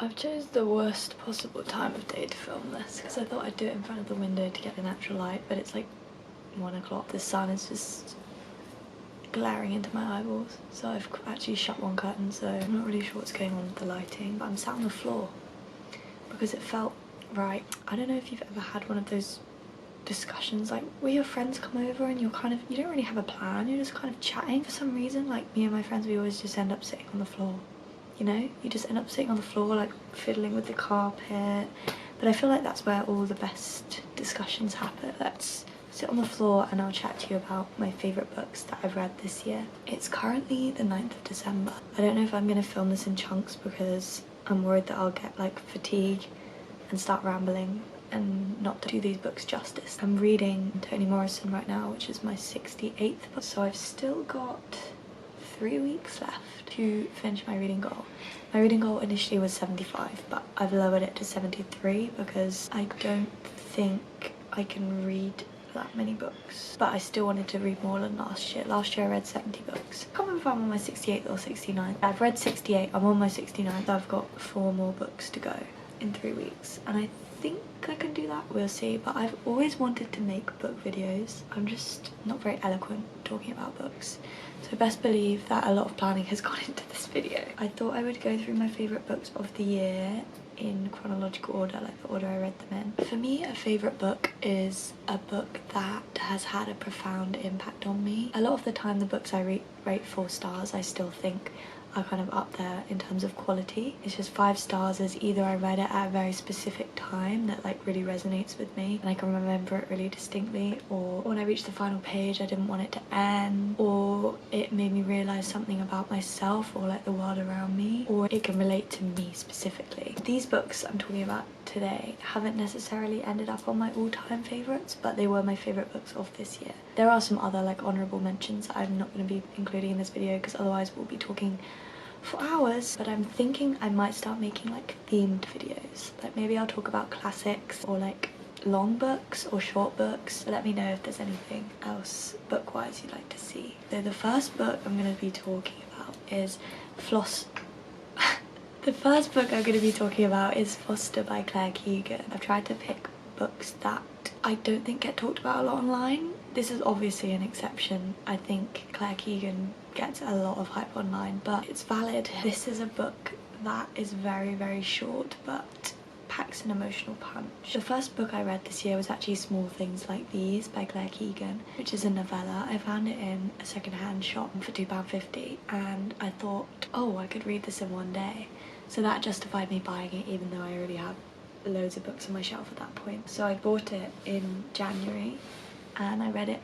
I've chose the worst possible time of day to film this because I thought I'd do it in front of the window to get the natural light, but it's like 1 o'clock. The sun is just glaring into my eyeballs, so I've actually shut one curtain, so I'm not really sure what's going on with the lighting. But I'm sat on the floor because it felt right. I don't know if you've ever had one of those discussions like where your friends come over and you don't really have a plan, you're just kind of chatting. For some reason, like me and my friends, we always just end up sitting on the floor. You know, you just end up sitting on the floor like fiddling with the carpet. But I feel like that's where all the best discussions happen. Let's sit on the floor and I'll chat to you about my favourite books that I've read this year. It's currently the 9th of December. I don't know if I'm going to film this in chunks because I'm worried that I'll get like fatigue and start rambling and not do these books justice. I'm reading Toni Morrison right now, which is my 68th book, so I've still got 3 weeks left to finish my reading goal. My reading goal initially was 75, but I've lowered it to 73 because I don't think I can read that many books. But I still wanted to read more than last year. Last year I read 70 books. I can't remember if I'm on my 68th or 69th. I've read 68, I'm on my 69th. I've got 4 more books to go in 3 weeks, and I think I can do that. We'll see. But I've always wanted to make book videos. I'm just not very eloquent talking about books, so best believe that a lot of planning has gone into this video. I thought I would go through my favourite books of the year in chronological order, like the order I read them in. For me, a favourite book is a book that has had a profound impact on me. A lot of the time the books I rate 4 stars I still think are kind of up there in terms of quality. It's just 5 stars as either I read it at a very specific time that like really resonates with me and I can remember it really distinctly, or when I reached the final page I didn't want it to end, or it made me realise something about myself or like the world around me, or it can relate to me specifically. These books I'm talking about today haven't necessarily ended up on my all-time favourites, but they were my favourite books of this year. There are some other like honourable mentions that I'm not going to be including in this video because otherwise we'll be talking for hours, but I'm thinking I might start making like themed videos. Like maybe I'll talk about classics or like long books or short books. Let me know if there's anything else book-wise you'd like to see. So the first book I'm going to be talking about is The first book I'm going to be talking about is Foster by Claire Keegan. I've tried to pick books that I don't think get talked about a lot online. This is obviously an exception. I think Claire Keegan gets a lot of hype online, but it's valid. This is a book that is very, very short, but packs an emotional punch. The first book I read this year was actually Small Things Like These by Claire Keegan, which is a novella. I found it in a second-hand shop for £2.50 and I thought, oh, I could read this in one day. So that justified me buying it, even though I already have loads of books on my shelf at that point. So I bought it in January and I read it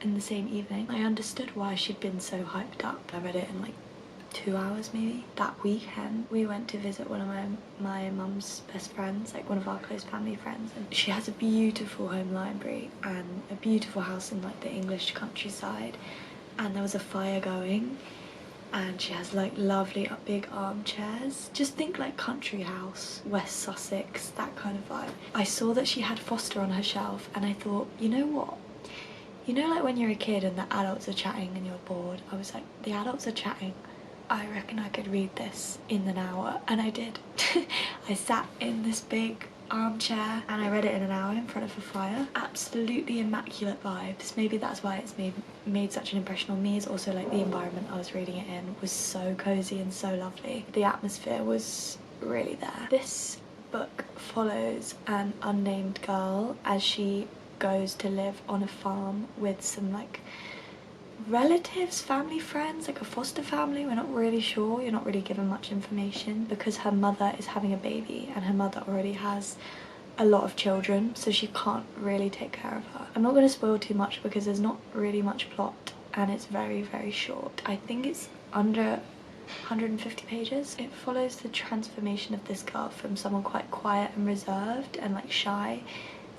in the same evening. I understood why she'd been so hyped up. I read it in like 2 hours maybe. That weekend we went to visit one of my mum's best friends, like one of our close family friends, and she has a beautiful home library and a beautiful house in like the English countryside, and there was a fire going and she has like lovely big armchairs. Just think like country house, West Sussex, that kind of vibe. I saw that she had Foster on her shelf and I thought, you know what? You know, like when you're a kid and the adults are chatting and you're bored? I was like, the adults are chatting. I reckon I could read this in an hour, and I did. I sat in this big armchair and I read it in an hour in front of a fire. Absolutely immaculate vibes. Maybe that's why it's made such an impression on me. Is also like the environment I was reading it in was so cozy and so lovely. The atmosphere was really there. This book follows an unnamed girl as she goes to live on a farm with some like relatives, family, friends, like a foster family. We're not really sure. You're not really given much information because her mother is having a baby and her mother already has a lot of children, so she can't really take care of her. I'm not going to spoil too much because there's not really much plot and it's very, very short. I think it's under 150 pages. It follows the transformation of this girl from someone quite quiet and reserved and like shy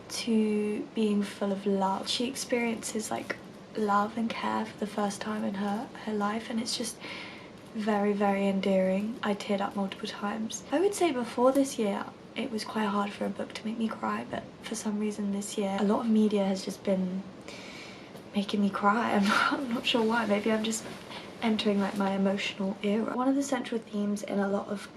to being full of love. She experiences like love and care for the first time in her life, and it's just very, very endearing. I teared up multiple times. I would say before this year it was quite hard for a book to make me cry, but for some reason this year a lot of media has just been making me cry. I'm not sure why. Maybe I'm just entering like my emotional era. One of the central themes in a lot of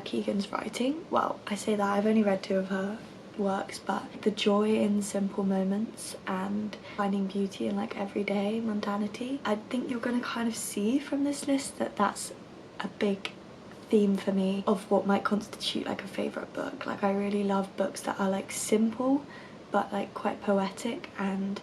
Keegan's writing, well, I say that I've only read 2 of her works, but the joy in simple moments and finding beauty in like everyday mundanity. I think you're going to kind of see from this list that that's a big theme for me of what might constitute like a favourite book. Like, I really love books that are like simple but like quite poetic and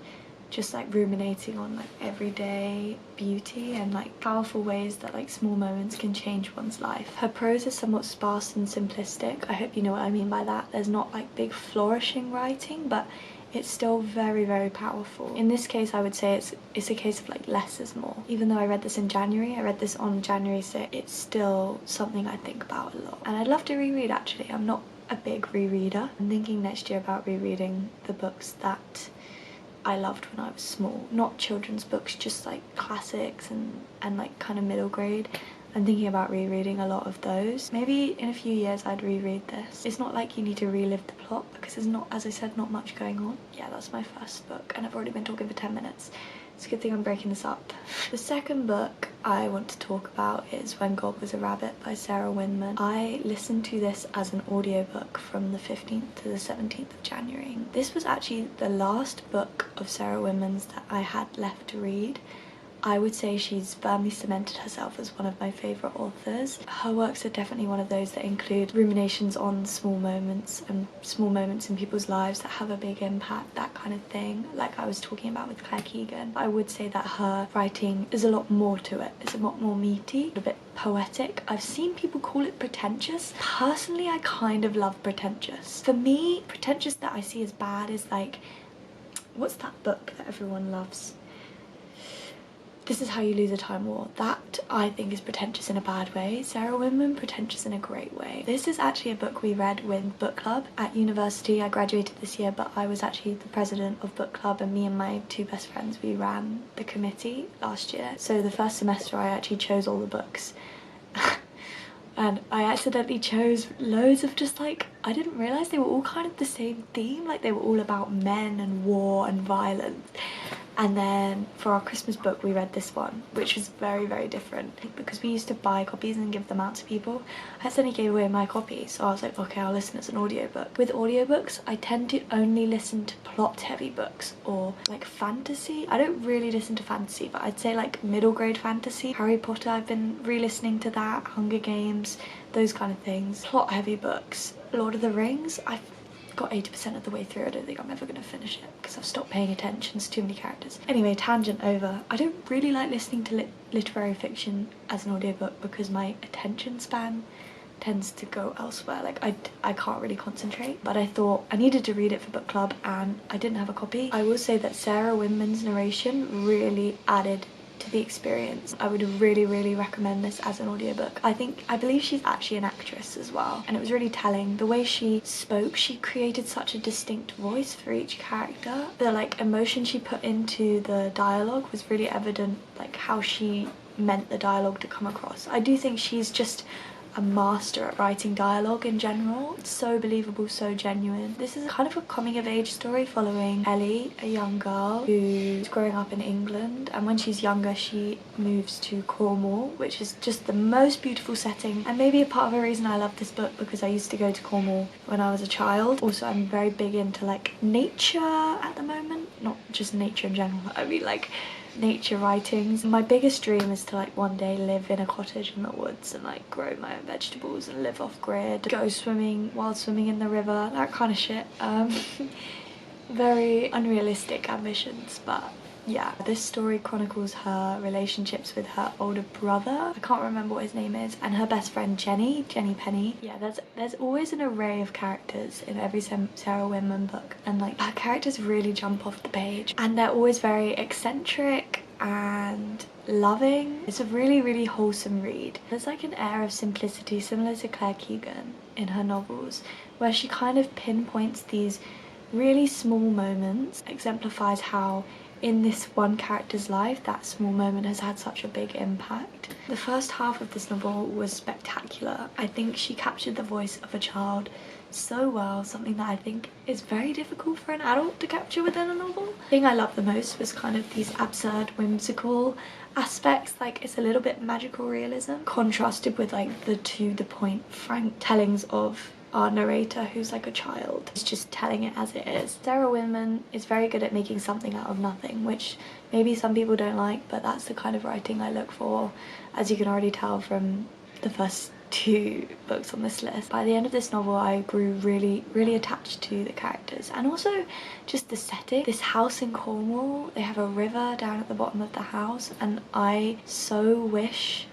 just like ruminating on like everyday beauty and like powerful ways that like small moments can change one's life. Her prose is somewhat sparse and simplistic. I hope you know what I mean by that. There's not like big flourishing writing, but it's still very, very powerful. In this case, I would say it's a case of like less is more. Even though I read this in January, I read this on January 6th, it's still something I think about a lot. And I'd love to reread actually. I'm not a big rereader. I'm thinking next year about rereading the books that I loved when I was small. Not children's books, just like classics and like kind of middle grade. I'm thinking about rereading a lot of those. Maybe in a few years I'd reread this. It's not like you need to relive the plot because there's not, as I said, not much going on. Yeah, that's my first book and I've already been talking for 10 minutes. It's a good thing I'm breaking this up. The second book I want to talk about is When God Was a Rabbit by Sarah Winman. I listened to this as an audiobook from the 15th to the 17th of January. This was actually the last book of Sarah Winman's that I had left to read. I would say she's firmly cemented herself as one of my favourite authors. Her works are definitely one of those that include ruminations on small moments and small moments in people's lives that have a big impact, that kind of thing, like I was talking about with Keegan. I would say that her writing is a lot more to it. It's a lot more meaty, a bit poetic. I've seen people call it pretentious. Personally, I kind of love pretentious. For me, pretentious that I see as bad is like, what's that book that everyone loves? This Is How You Lose a Time War. That I think is pretentious in a bad way. Sarah Winman, pretentious in a great way. This is actually a book we read with book club at university. I graduated this year, but I was actually the president of book club, and me and my 2 best friends, we ran the committee last year. So the first semester I actually chose all the books. And I accidentally chose loads of just like, I didn't realise they were all kind of the same theme, like they were all about men and war and violence. And then for our Christmas book we read this one, which was very, very different because we used to buy copies and give them out to people. I accidentally gave away my copy, so I was like, okay, I'll listen as an audiobook. With audiobooks, I tend to only listen to plot-heavy books or like fantasy. I don't really listen to fantasy, but I'd say like middle grade fantasy. Harry Potter, I've been re-listening to that, Hunger Games, those kind of things. Plot-heavy books. Lord of the Rings, I've got 80% of the way through. I don't think I'm ever going to finish it because I've stopped paying attention. It's too many characters. Anyway, tangent over. I don't really like listening to literary fiction as an audiobook because my attention span tends to go elsewhere. Like I can't really concentrate, but I thought I needed to read it for book club and I didn't have a copy. I will say that Sarah Winman's narration really added to the experience. I would really, really recommend this as an audiobook. I believe she's actually an actress as well, and it was really telling. The way she spoke, she created such a distinct voice for each character. The like emotion she put into the dialogue was really evident, like how she meant the dialogue to come across. I do think she's just a master at writing dialogue in general. It's so believable, so genuine. This is kind of a coming of age story following Ellie, a young girl who's growing up in England, and when she's younger she moves to Cornwall, which is just the most beautiful setting, and maybe a part of the reason I love this book because I used to go to Cornwall when I was a child. Also, I'm very big into like nature at the moment, not just nature in general, I mean like nature writings. My biggest dream is to like one day live in a cottage in the woods and like grow my own vegetables and live off grid, go swimming while swimming in the river, that kind of shit. Very unrealistic ambitions, but yeah. This story chronicles her relationships with her older brother, I can't remember what his name is, and her best friend Jenny Penny. Yeah, there's always an array of characters in every Sarah Winman book, and like her characters really jump off the page and they're always very eccentric and loving. It's a really, really wholesome read. There's like an air of simplicity similar to Keegan in her novels, where she kind of pinpoints these really small moments, exemplifies how in this one character's life, that small moment has had such a big impact. The first half of this novel was spectacular. I think she captured the voice of a child so well, something that I think is very difficult for an adult to capture within a novel. The thing I loved the most was kind of these absurd, whimsical aspects, like it's a little bit magical realism contrasted with like the to the point frank tellings of our narrator, who's like a child. It's just telling it as it is. Sarah Winman is very good at making something out of nothing, which maybe some people don't like, but that's the kind of writing I look for, as you can already tell from the first 2 books on this list. By the end of this novel, I grew really attached to the characters, and also just the setting. This house in Cornwall, they have a river down at the bottom of the house, and I so wish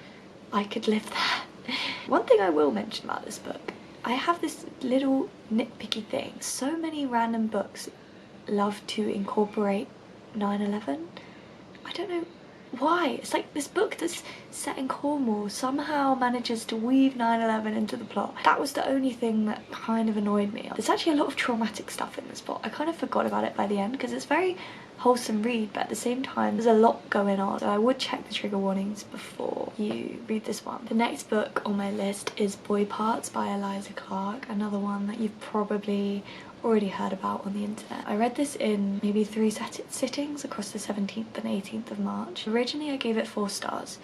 I could live there. One thing I will mention about this book, I have this little nitpicky thing. So many random books love to incorporate 9/11. I don't know why. It's like this book that's set in Cornwall somehow manages to weave 9/11 into the plot. That was the only thing that kind of annoyed me. There's actually a lot of traumatic stuff in this book. I kind of forgot about it by the end because it's very wholesome read, but at the same time there's a lot going on, so I would check the trigger warnings before you read this one. The next book on my list is Boy Parts by Eliza Clark, another one that you've probably already heard about on the internet. I read this in maybe 3 sittings across the 17th and 18th of March. Originally I gave it 4 stars,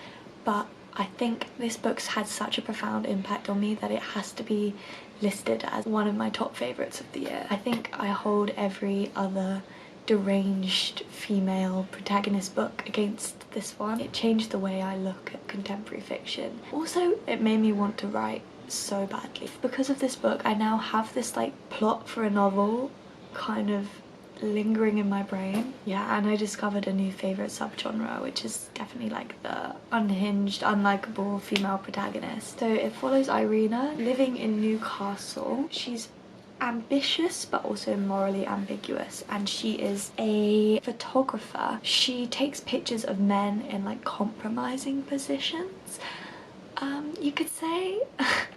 but I think this book's had such a profound impact on me that it has to be listed as one of my top favourites of the year. I think I hold every other deranged female protagonist book against this one. It changed the way I look at contemporary fiction. Also, it made me want to write so badly. Because of this book, I now have this like plot for a novel kind of lingering in my brain. Yeah, and I discovered a new favourite subgenre, which is definitely like the unhinged, unlikable female protagonist. So it follows Irina living in Newcastle. She's ambitious but also morally ambiguous, and she is a photographer. She takes pictures of men in like compromising positions, you could say.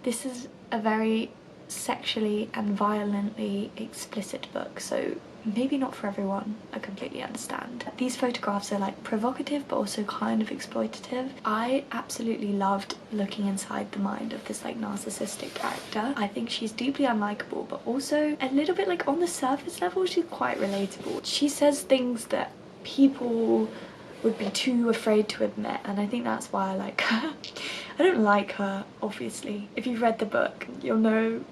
This is a very sexually and violently explicit book, so maybe not for everyone, I completely understand. These photographs are like provocative but also kind of exploitative. I absolutely loved looking inside the mind of this like narcissistic character. I think she's deeply unlikable, but also a little bit like on the surface level she's quite relatable. She says things that people would be too afraid to admit, and I think that's why I like her. I don't like her, obviously. If you've read the book, you'll know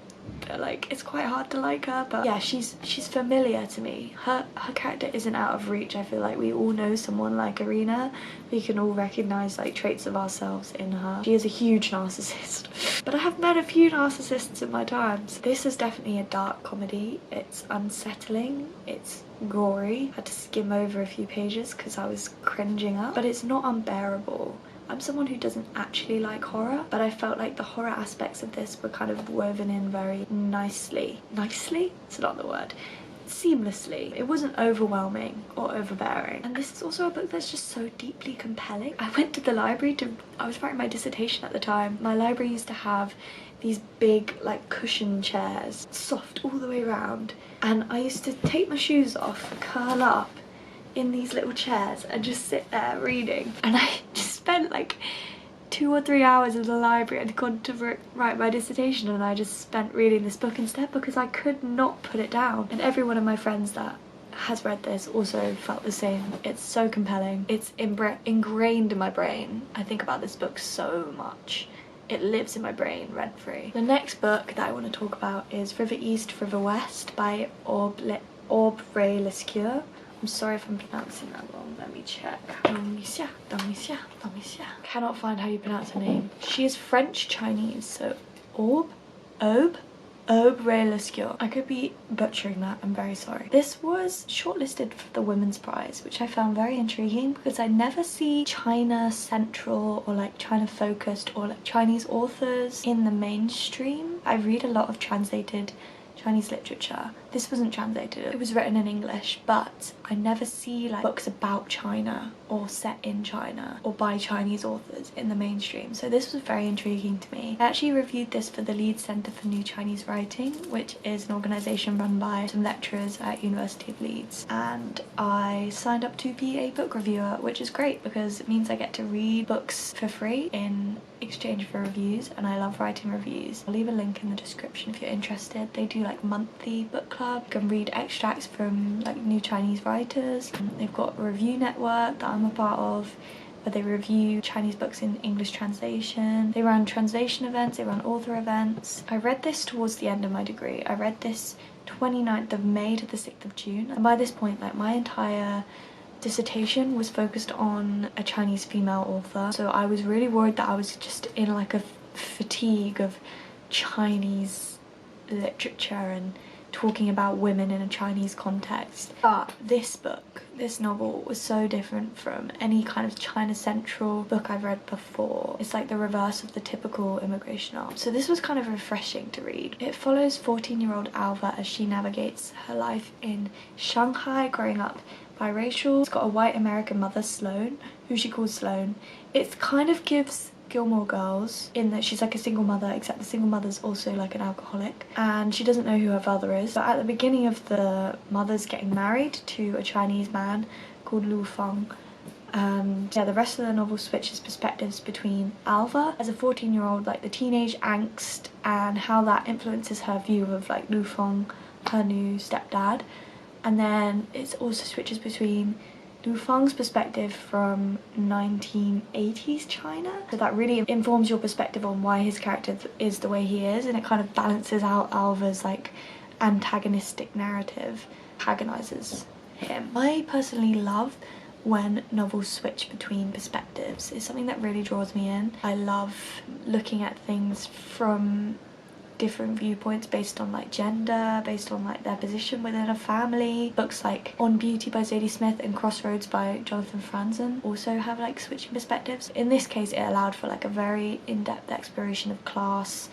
that like it's quite hard to like her, but yeah, she's familiar to me. Her character isn't out of reach. I feel like we all know someone like Irina. We can all recognize like traits of ourselves in her. She is a huge narcissist, but I have met a few narcissists in my times. This is definitely a dark comedy. It's unsettling, it's gory. I had to skim over a few pages because I was cringing up, but it's not unbearable. I'm someone who doesn't actually like horror, but I felt like the horror aspects of this were kind of woven in very nicely. Nicely? It's not the word. Seamlessly. It wasn't overwhelming or overbearing. And this is also a book that's just so deeply compelling. I went to the library I was writing my dissertation at the time. My library used to have these big like cushion chairs, soft all the way around, and I used to take my shoes off, curl up in these little chairs and just sit there reading, and I just spent like 2 or 3 hours in the library. I'd gone to write my dissertation and I just spent reading this book instead because I could not put it down. And every one of my friends that has read this also felt the same. It's so compelling. It's ingrained in my brain. I think about this book so much. It lives in my brain rent-free. The next book that I want to talk about is River East, River West by aube lescure. I'm sorry if I'm pronouncing that wrong. Let me check. Cannot find how you pronounce her name. She is French Chinese, so aube lescure. I could be butchering that, I'm very sorry. This was shortlisted for the Women's Prize, which I found very intriguing because I never see China central or like China focused or like Chinese authors in the mainstream. I read a lot of translated Chinese literature. This wasn't translated, it was written in English, but I never see like books about China or set in China or by Chinese authors in the mainstream, so this was very intriguing to me. I actually reviewed this for the Leeds Centre for New Chinese Writing, which is an organisation run by some lecturers at University of Leeds, and I signed up to be a book reviewer, which is great because it means I get to read books for free in exchange for reviews, and I love writing reviews. I'll leave a link in the description if you're interested. They do like monthly book club. You can read extracts from like new Chinese writers. They've got a review network that I'm a part of, where they review Chinese books in English translation. They run translation events, they run author events. I read this towards the end of my degree. I read this 29th of May to the 6th of June, and by this point like my entire dissertation was focused on a Chinese female author, so I was really worried that I was just in like a fatigue of Chinese literature and talking about women in a Chinese context. But this book, this novel, was so different from any kind of China Central book I've read before. It's like the reverse of the typical immigration arc. So this was kind of refreshing to read. It follows 14-year-old Alva as she navigates her life in Shanghai, growing up biracial. It's got a white American mother, Sloane, who she calls Sloane. It kind of gives Gilmore Girls in that she's like a single mother, except the single mother's also like an alcoholic and she doesn't know who her father is. But at the beginning of the mother's getting married to a Chinese man called Lu Feng, and yeah, the rest of the novel switches perspectives between Alva as a 14-year-old, like the teenage angst and how that influences her view of like Lu Feng, her new stepdad. And then it also switches between Lu Feng's perspective from 1980s China. So that really informs your perspective on why his character is the way he is, and it kind of balances out Alva's like antagonistic narrative, antagonizes him. I personally love when novels switch between perspectives. It's something that really draws me in. I love looking at things from different viewpoints based on like gender, based on like their position within a family. Books like On Beauty by Zadie Smith and Crossroads by Jonathan Franzen also have like switching perspectives. In this case it allowed for like a very in-depth exploration of class,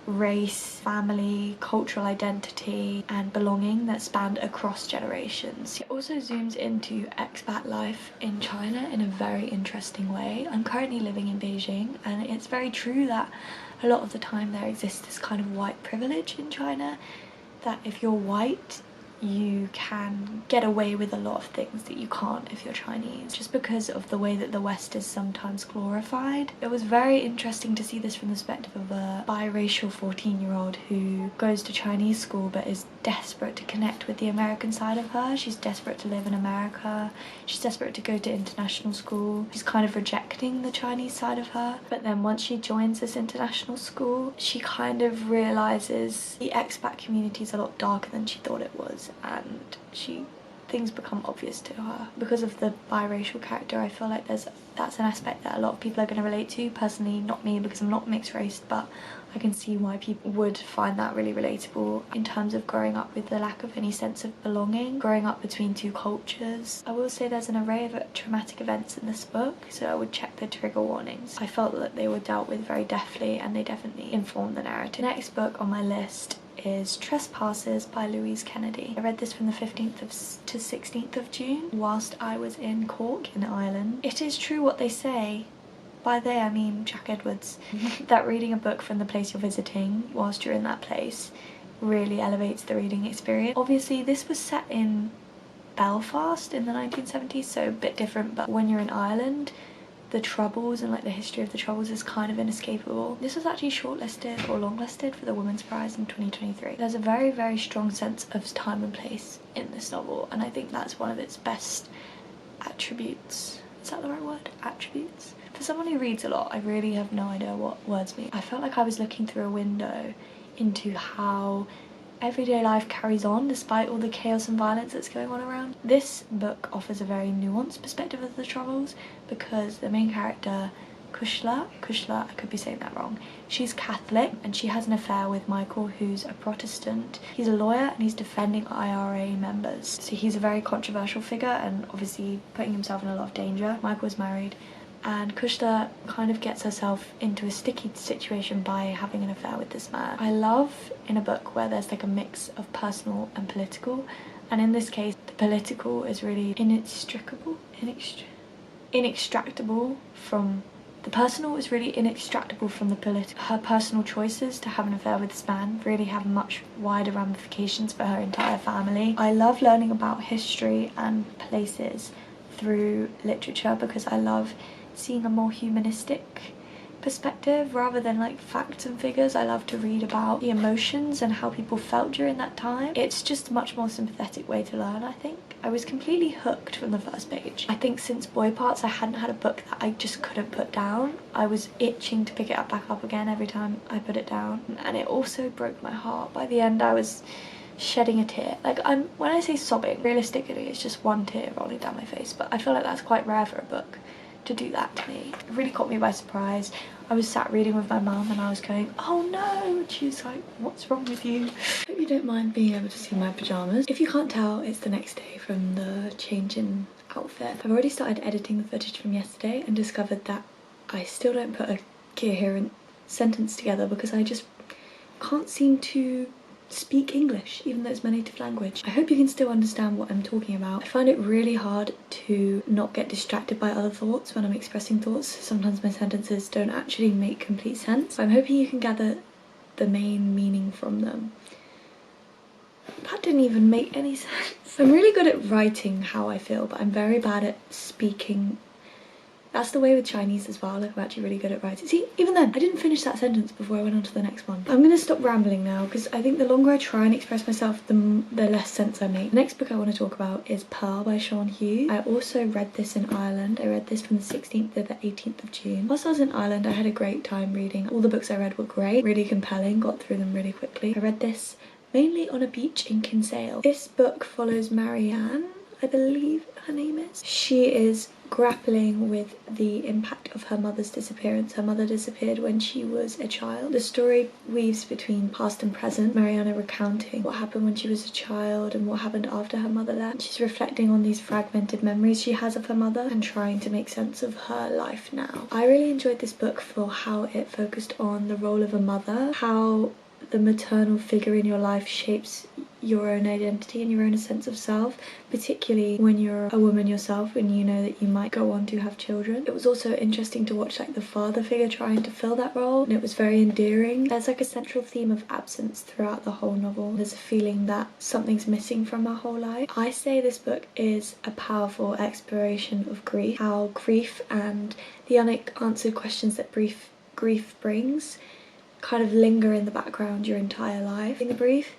race, family, cultural identity and belonging that spanned across generations. It also zooms into expat life in China in a very interesting way. I'm currently living in Beijing, and it's very true that a lot of the time there exists this kind of white privilege in China, that if you're white you can get away with a lot of things that you can't if you're Chinese, just because of the way that the West is sometimes glorified. It was very interesting to see this from the perspective of a biracial 14-year-old who goes to Chinese school but is desperate to connect with the American side of her. She's desperate to live in America, she's desperate to go to international school, she's kind of rejecting the Chinese side of her. But then once she joins this international school, she kind of realises the expat community is a lot darker than she thought it was, and things become obvious to her. Because of the biracial character, I feel like that's an aspect that a lot of people are going to relate to. Personally, not me because I'm not mixed race, but I can see why people would find that really relatable in terms of growing up with the lack of any sense of belonging, growing up between two cultures. I will say there's an array of traumatic events in this book, so I would check the trigger warnings. I felt that they were dealt with very deftly and they definitely informed the narrative. The next book on my list is Trespasses by Louise Kennedy. I read this from the 15th to 16th of June whilst I was in Cork in Ireland. It is true what they say, by they I mean Jack Edwards, that reading a book from the place you're visiting whilst you're in that place really elevates the reading experience. Obviously this was set in Belfast in the 1970s, so a bit different, but when you're in Ireland, the Troubles and like the history of the Troubles is kind of inescapable. This was actually shortlisted or longlisted for the Women's Prize in 2023. There's a very, very strong sense of time and place in this novel, and I think that's one of its best attributes. Is that the right word? Attributes? For someone who reads a lot, I really have no idea what words mean. I felt like I was looking through a window into how everyday life carries on despite all the chaos and violence that's going on around. This book offers a very nuanced perspective of the Troubles because the main character, Kushla, I could be saying that wrong, she's Catholic and she has an affair with Michael, who's a Protestant. He's a lawyer and he's defending IRA members, so he's a very controversial figure and obviously putting himself in a lot of danger. Michael's married and Kushta kind of gets herself into a sticky situation by having an affair with this man. I love in a book where there's like a mix of personal and political, and in this case the political is really inextricable from the personal is really inextractable from the political. Her personal choices to have an affair with this man really have much wider ramifications for her entire family. I love learning about history and places through literature because I love seeing a more humanistic perspective rather than like facts and figures. I love to read about the emotions and how people felt during that time. It's just a much more sympathetic way to learn, I think. I was completely hooked from the first page. I think since Boy Parts I hadn't had a book that I just couldn't put down. I was itching to pick it up back up again every time I put it down, and it also broke my heart. By the end I was shedding a tear. Like, when I say sobbing, realistically it's just one tear rolling down my face, but I feel like that's quite rare for a book to do that to me. It really caught me by surprise. I was sat reading with my mum and I was going, oh no, and she was like, what's wrong with you? Hope you don't mind being able to see my pyjamas. If you can't tell, it's the next day from the change in outfit. I've already started editing the footage from yesterday and discovered that I still don't put a coherent sentence together because I just can't seem to speak English, even though it's my native language. I hope you can still understand what I'm talking about. I find it really hard to not get distracted by other thoughts when I'm expressing thoughts. Sometimes my sentences don't actually make complete sense. I'm hoping you can gather the main meaning from them. That didn't even make any sense. I'm really good at writing how I feel, but I'm very bad at speaking. That's the way with Chinese as well. Like, I'm actually really good at writing. See, even then, I didn't finish that sentence before I went on to the next one. I'm gonna stop rambling now because I think the longer I try and express myself, the less sense I make. The next book I want to talk about is Pearl by Hughes. I also read this in Ireland. I read this from the 16th to the 18th of June. Whilst I was in Ireland, I had a great time reading. All the books I read were great, really compelling, got through them really quickly. I read this mainly on a beach in Kinsale. This book follows Marianne, I believe her name is. She is grappling with the impact of her mother's disappearance. Her mother disappeared when she was a child. The story weaves between past and present, Mariana recounting what happened when she was a child and what happened after her mother left. She's reflecting on these fragmented memories she has of her mother and trying to make sense of her life now. I really enjoyed this book for how it focused on the role of a mother, how the maternal figure in your life shapes your own identity and your own sense of self, particularly when you're a woman yourself and you know that you might go on to have children. It was also interesting to watch like the father figure trying to fill that role, and it was very endearing. There's like a central theme of absence throughout the whole novel. There's a feeling that something's missing from her whole life. I say this book is a powerful exploration of grief, how grief and the unanswered questions that grief brings kind of linger in the background your entire life. In the grief,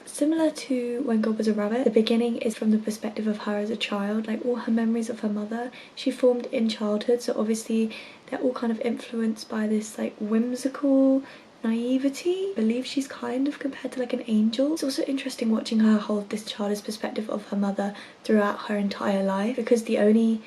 similar to When God Was a Rabbit, the beginning is from the perspective of her as a child, like all her memories of her mother she formed in childhood, so obviously they're all kind of influenced by this like whimsical naivety. I believe she's kind of compared to like an angel. It's also interesting watching her hold this childish perspective of her mother throughout her entire life, because the only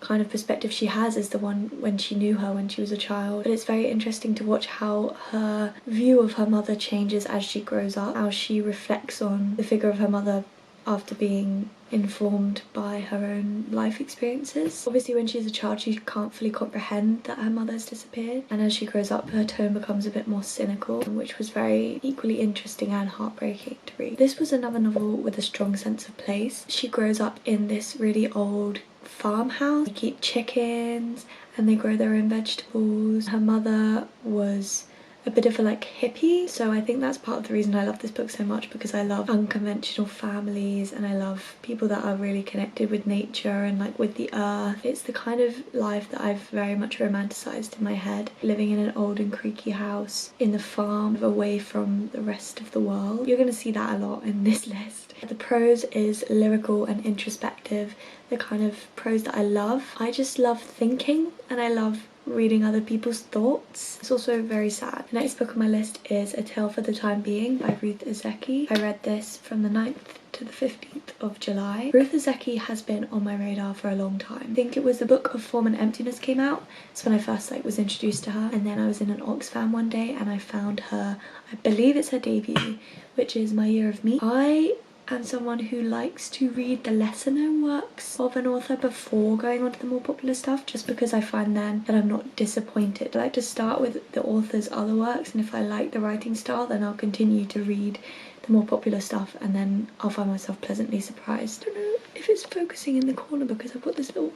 kind of perspective she has is the one when she knew her when she was a child. But it's very interesting to watch how her view of her mother changes as she grows up, how she reflects on the figure of her mother after being informed by her own life experiences. Obviously when she's a child she can't fully comprehend that her mother has disappeared, and as she grows up her tone becomes a bit more cynical, which was very equally interesting and heartbreaking to read. This was another novel with a strong sense of place. She grows up in this really old farmhouse. They keep chickens and they grow their own vegetables. Her mother was a bit of a like hippie, so I think that's part of the reason I love this book so much, because I love unconventional families and I love people that are really connected with nature and like with the earth. It's the kind of life that I've very much romanticized in my head, living in an old and creaky house in the farm away from the rest of the world. You're going to see that a lot in this list. The prose is lyrical and introspective, the kind of prose that I love. I just love thinking and I love reading other people's thoughts. It's also very sad. The next book on my list is A Tale for the Time Being by Ruth Ozeki. I read this from the 9th to the 15th of July. Ruth Ozeki has been on my radar for a long time. I think it was the book of Form and Emptiness came out. That's when I first was introduced to her, and then I was in an Oxfam one day and I found her, I believe it's her debut, which is My Year of Me. I and someone who likes to read the lesser known works of an author before going on to the more popular stuff, just because I find then that I'm not disappointed. I like to start with the author's other works, and if I like the writing style then I'll continue to read the more popular stuff, and then I'll find myself pleasantly surprised. I don't know if it's focusing in the corner because I've got this little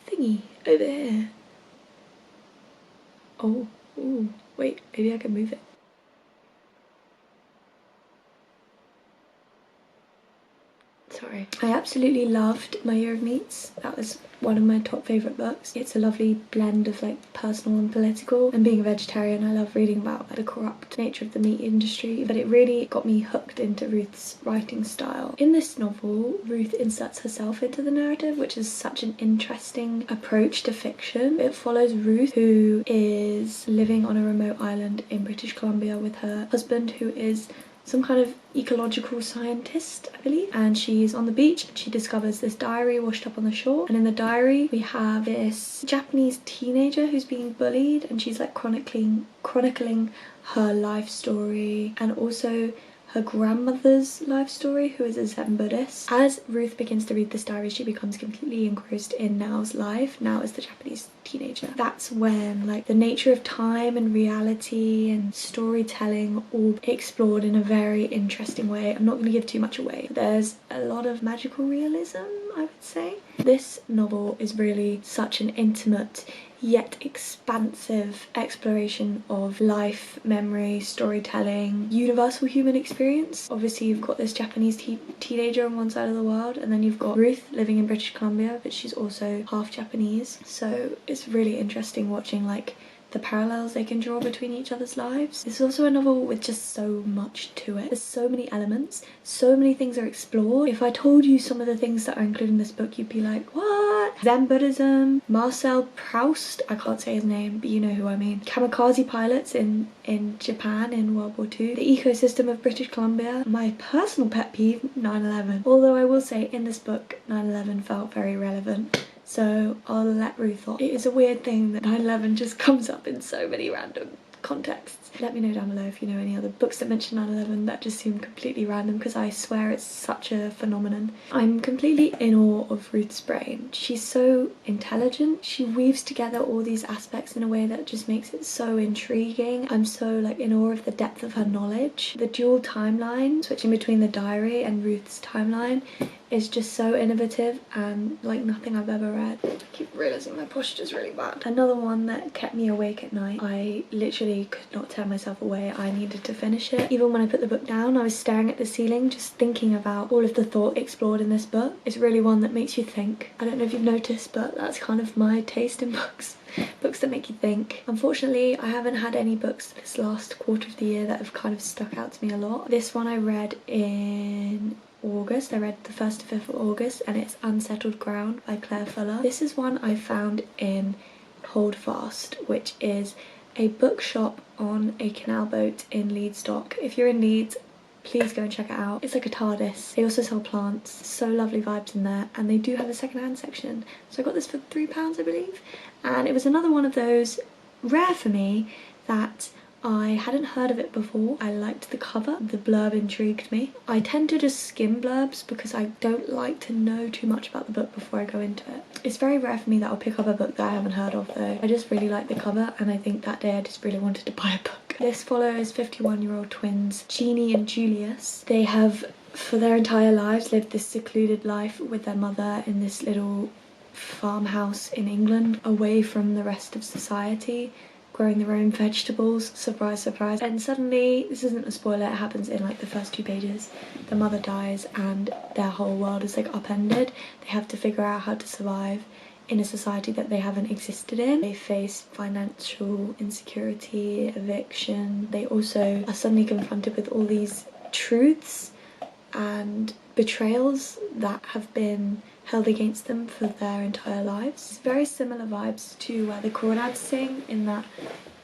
thingy over here. Oh, ooh, wait, maybe I can move it. Sorry. I absolutely loved My Year of Meats. That was one of my top favourite books. It's a lovely blend of like personal and political, and being a vegetarian I love reading about the corrupt nature of the meat industry, but it really got me hooked into Ruth's writing style. In this novel, Ruth inserts herself into the narrative, which is such an interesting approach to fiction. It follows Ruth, who is living on a remote island in British Columbia with her husband, who is some kind of ecological scientist, I believe, and she's on the beach and she discovers this diary washed up on the shore, and in the diary we have this Japanese teenager who's being bullied, and she's like chronicling her life story and also her grandmother's life story, who is a Zen Buddhist. As Ruth begins to read this diary, she becomes completely engrossed in Nao's life. Nao is the Japanese teenager. That's when like the nature of time and reality and storytelling all explored in a very interesting way. I'm not going to give too much away. There's a lot of magical realism, I would say. This novel is really such an intimate yet expansive exploration of life, memory, storytelling, universal human experience. Obviously you've got this Japanese teenager on one side of the world, and then you've got Ruth living in British Columbia, but she's also half Japanese, so it's really interesting watching like the parallels they can draw between each other's lives. This is also a novel with just so much to it. There's so many elements, so many things are explored. If I told you some of the things that are included in this book, you'd be like, what? Zen Buddhism, Marcel Proust, I can't say his name, but you know who I mean. Kamikaze pilots in Japan in World War II, the ecosystem of British Columbia, my personal pet peeve, 9/11. Although I will say in this book, 9/11 felt very relevant. So I'll let Ruth off. It is a weird thing that 9/11 just comes up in so many random contexts. Let me know down below if you know any other books that mention 9/11 that just seem completely random, because I swear it's such a phenomenon. I'm completely in awe of Ruth's brain. She's so intelligent. She weaves together all these aspects in a way that just makes it so intriguing. I'm so like in awe of the depth of her knowledge. The dual timeline, switching between the diary and Ruth's timeline, is just so innovative and like nothing I've ever read. I keep realising my posture's really bad. Another one that kept me awake at night. I literally could not tear myself away. I needed to finish it. Even when I put the book down, I was staring at the ceiling just thinking about all of the thought explored in this book. It's really one that makes you think. I don't know if you've noticed, but that's kind of my taste in books. Books that make you think. Unfortunately, I haven't had any books this last quarter of the year that have kind of stuck out to me a lot. This one I read in August. I read the 1st to 5th of August, and it's Unsettled Ground by Claire Fuller. This is one I found in Holdfast, which is a bookshop on a canal boat in Leeds Dock. If you're in Leeds, please go and check it out. It's like a TARDIS. They also sell plants. So lovely vibes in there, and they do have a second-hand section. So I got this for £3, I believe, and it was another one of those, rare for me, that I hadn't heard of it before. I liked the cover. The blurb intrigued me. I tend to just skim blurbs because I don't like to know too much about the book before I go into it. It's very rare for me that I'll pick up a book that I haven't heard of though. I just really like the cover, and I think that day I just really wanted to buy a book. This follows 51-year-old twins Jeannie and Julius. They have for their entire lives lived this secluded life with their mother in this little farmhouse in England, away from the rest of society, growing their own vegetables. Surprise, surprise. And suddenly, this isn't a spoiler, it happens in like the first 2 pages. The mother dies and their whole world is like upended. They have to figure out how to survive in a society that they haven't existed in. They face financial insecurity, eviction. They also are suddenly confronted with all these truths and betrayals that have been held against them for their entire lives. Very similar vibes to where the Crawdads sing, in that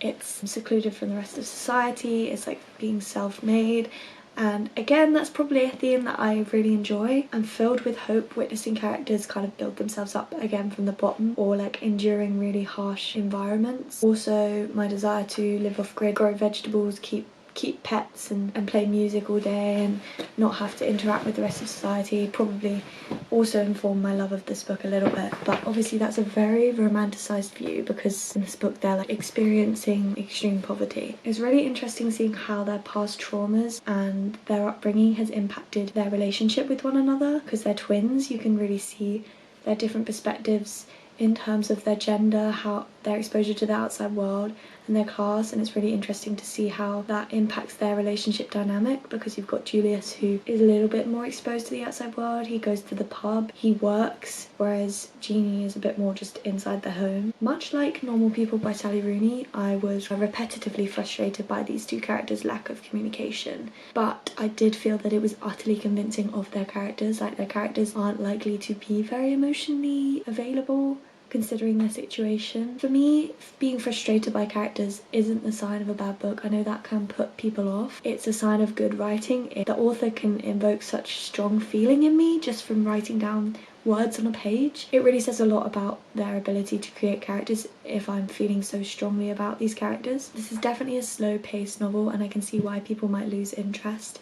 it's secluded from the rest of society, it's like being self-made, and again that's probably a theme that I really enjoy. I'm filled with hope witnessing characters kind of build themselves up again from the bottom, or like enduring really harsh environments. Also my desire to live off grid, grow vegetables, keep keep pets and play music all day and not have to interact with the rest of society probably also informed my love of this book a little bit. But obviously that's a very romanticised view, because in this book they're like experiencing extreme poverty. It's really interesting seeing how their past traumas and their upbringing has impacted their relationship with one another, because they're twins. You can really see their different perspectives in terms of their gender, how their exposure to the outside world and their class, and it's really interesting to see how that impacts their relationship dynamic, because you've got Julius, who is a little bit more exposed to the outside world. He goes to the pub, he works, whereas Jeannie is a bit more just inside the home. Much like Normal People by Sally Rooney, I was repetitively frustrated by these two characters' lack of communication, but I did feel that it was utterly convincing of their characters. Like, their characters aren't likely to be very emotionally available considering their situation. For me, being frustrated by characters isn't the sign of a bad book. I know that can put people off. It's a sign of good writing. The author can invoke such strong feeling in me just from writing down words on a page. It really says a lot about their ability to create characters if I'm feeling so strongly about these characters. This is definitely a slow-paced novel, and I can see why people might lose interest,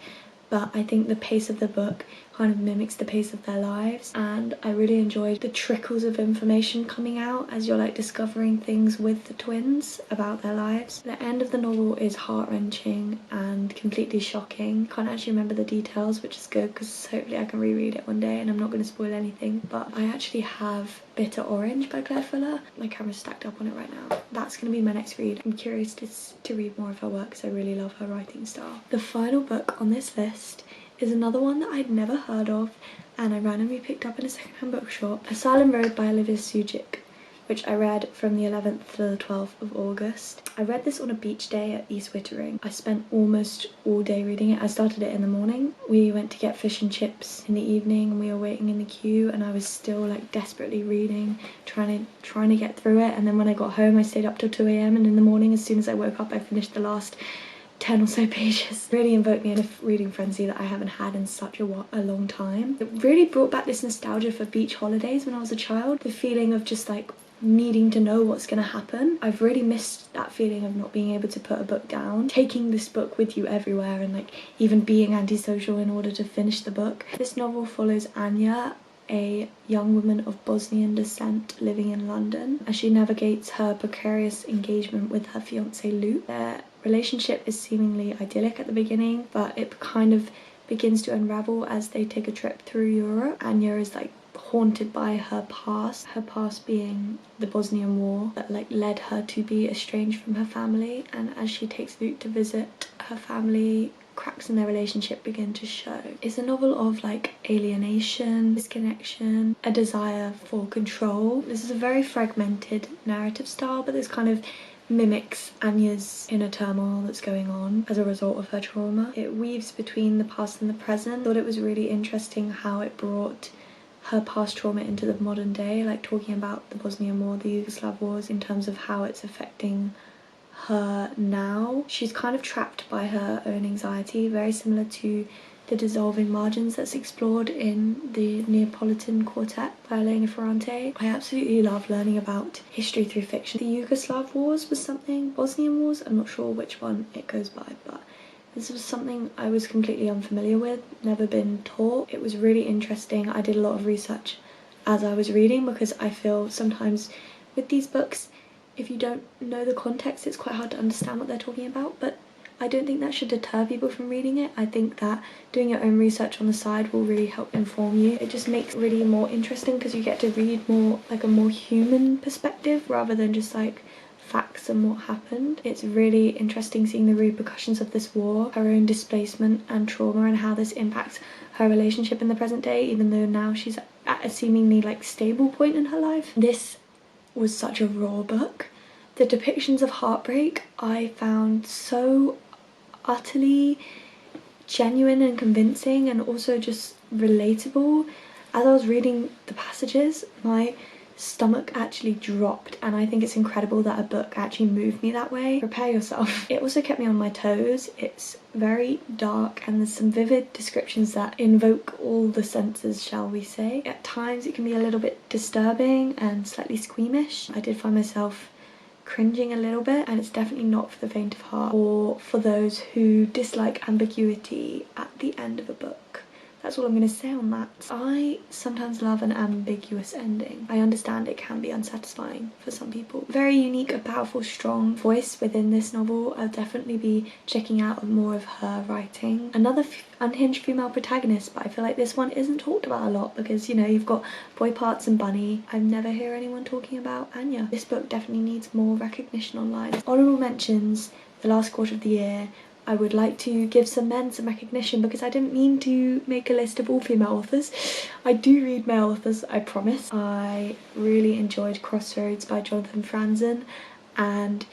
but I think the pace of the book kind of mimics the pace of their lives, and I really enjoyed the trickles of information coming out as you're like discovering things with the twins about their lives. The end of the novel is heart-wrenching and completely shocking. Can't actually remember the details, which is good because hopefully I can reread it one day and I'm not going to spoil anything. But I actually have Bitter Orange by Claire Fuller. My camera's stacked up on it right now. That's going to be my next read. I'm curious to read more of her work because I really love her writing style. The final book on this list is another one that I'd never heard of and I randomly picked up in a secondhand bookshop. Asylum Road by Olivia Sudjic, which I read from the 11th to the 12th of August. I read this on a beach day at East Wittering. I spent almost all day reading it. I started it in the morning. We went to get fish and chips in the evening and we were waiting in the queue, and I was still like desperately reading, trying to get through it. And then when I got home I stayed up till 2 AM, and in the morning as soon as I woke up I finished the last 10 or so pages. It really invoked me in a reading frenzy that I haven't had in such a long time. It really brought back this nostalgia for beach holidays when I was a child. The feeling of just like needing to know what's going to happen. I've really missed that feeling of not being able to put a book down, taking this book with you everywhere, and like even being antisocial in order to finish the book. This novel follows Anya, a young woman of Bosnian descent living in London, as she navigates her precarious engagement with her fiancé Luke. Their relationship is seemingly idyllic at the beginning, but it kind of begins to unravel as they take a trip through Europe. Anya is like haunted by her past being the Bosnian War that like led her to be estranged from her family, and as she takes Luke to visit her family, cracks in their relationship begin to show. It's a novel of like alienation, disconnection, a desire for control. This is a very fragmented narrative style, but this kind of mimics Anya's inner turmoil that's going on as a result of her trauma. It weaves between the past and the present. I thought it was really interesting how it brought her past trauma into the modern day, like talking about the Bosnian War, the Yugoslav wars, in terms of how it's affecting her now. She's kind of trapped by her own anxiety, very similar to The Dissolving Margins that's explored in the Neapolitan Quartet by Elena Ferrante. I absolutely love learning about history through fiction. The Yugoslav wars was something, Bosnian wars, I'm not sure which one it goes by, but this was something I was completely unfamiliar with, never been taught. It was really interesting. I did a lot of research as I was reading, because I feel sometimes with these books, if you don't know the context, it's quite hard to understand what they're talking about, but I don't think that should deter people from reading it. I think that doing your own research on the side will really help inform you. It just makes it really more interesting because you get to read more like a more human perspective rather than just like facts and what happened. It's really interesting seeing the repercussions of this war, her own displacement and trauma, and how this impacts her relationship in the present day, even though now she's at a seemingly like stable point in her life. This was such a raw book. The depictions of heartbreak I found so utterly genuine and convincing, and also just relatable. As I was reading the passages, my stomach actually dropped, and I think it's incredible that a book actually moved me that way. Prepare yourself. It also kept me on my toes. It's very dark and there's some vivid descriptions that invoke all the senses, shall we say. At times it can be a little bit disturbing and slightly squeamish. I did find myself cringing a little bit, and it's definitely not for the faint of heart or for those who dislike ambiguity at the end of a book. That's all I'm going to say on that. I sometimes love an ambiguous ending. I understand it can be unsatisfying for some people. Very unique, a powerful, strong voice within this novel. I'll definitely be checking out more of her writing. Another unhinged female protagonist, but I feel like this one isn't talked about a lot because, you know, you've got boy parts and Bunny. I never hear anyone talking about Anya. This book definitely needs more recognition online. Honourable mentions, the last quarter of the year. I would like to give some men some recognition because I didn't mean to make a list of all female authors. I do read male authors, I promise. I really enjoyed Crossroads by Jonathan Franzen and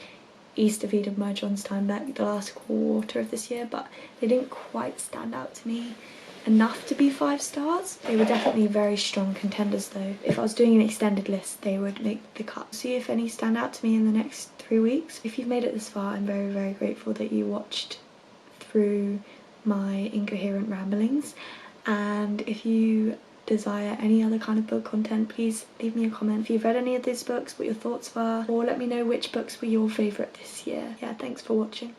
East of Eden by John Steinbeck the last quarter of this year, but they didn't quite stand out to me enough to be 5 stars. They were definitely very strong contenders though. If I was doing an extended list, they would make the cut. See if any stand out to me in the next 3 weeks. If you've made it this far, I'm very, very grateful that you watched through my incoherent ramblings, and if you desire any other kind of book content, please leave me a comment. If you've read any of these books, what your thoughts were, or let me know which books were your favourite this year. Yeah, thanks for watching.